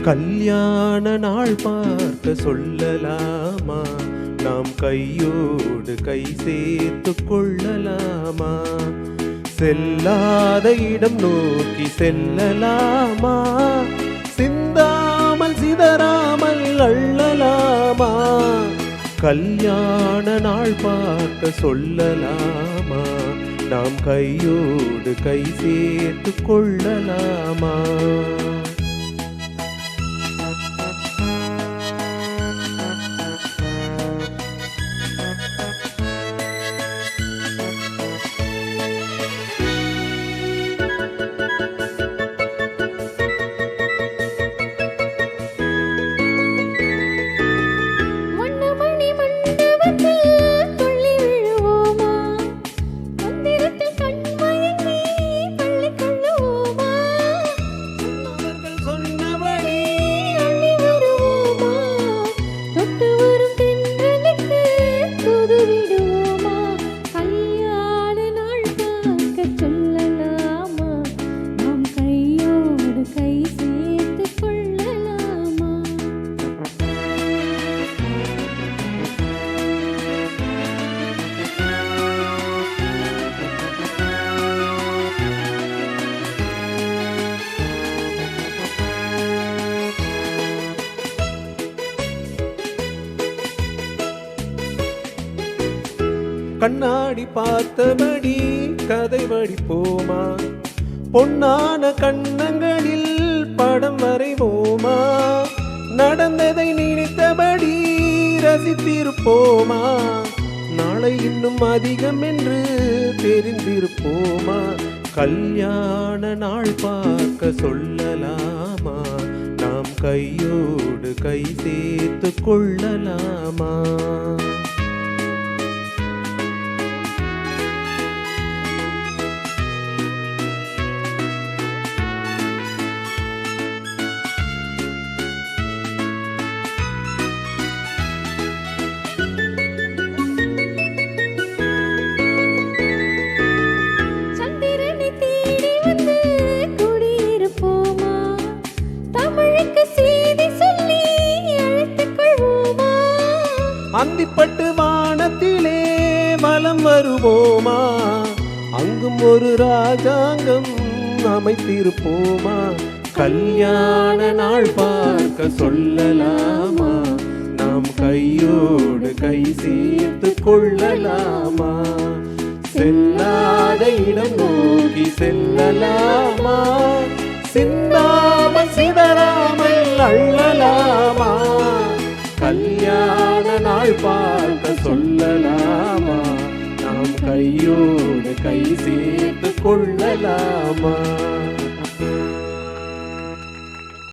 கல்யாண நாள் பார்க்க சொல்லலாமா? நாம் கையோடு கை சேர்த்து கொள்ளலாமா? செல்லாத இடம் நோக்கி செல்லலாமா? சிந்தாமல் சிதறாமல் அள்ளலாமா? கல்யாண நாள் பார்க்க சொல்லலாமா? நாம் கையோடு கை சேர்த்து கொள்ளலாமா? கண்ணாடி பார்த்தபடி கதை படிப்போமா? பொன்னான கண்ணங்களில் படம் வரைவோமா? நடந்ததை நினைத்தபடி ரசித்திருப்போமா? நாளை இன்னும் அதிகம் என்று தெரிந்திருப்போமா? கல்யாண நாள் பார்க்க சொல்லலாமா? நாம் கையோடு கை சேர்த்து கொள்ளலாமா? அந்திப்பட்டு வானத்திலே வலம் வருவோமா? அங்கும் ஒரு ராஜாங்கம் அமைத்திருப்போமா? கல்யாண நாள் பார்க்க சொல்லலாமா? நாம் கையோடு கை சேர்த்து கொள்ளலாமா? செல்லாத இடம் நோக்கி செல்லலாமா? சிந்தாமல் சிதறாமல் அள்ளலாமா? கல்யாண நாள் பார்க்க சொல்லலாமா? நாம் கையோடு கை சேர்த்து கொள்ளலாமா?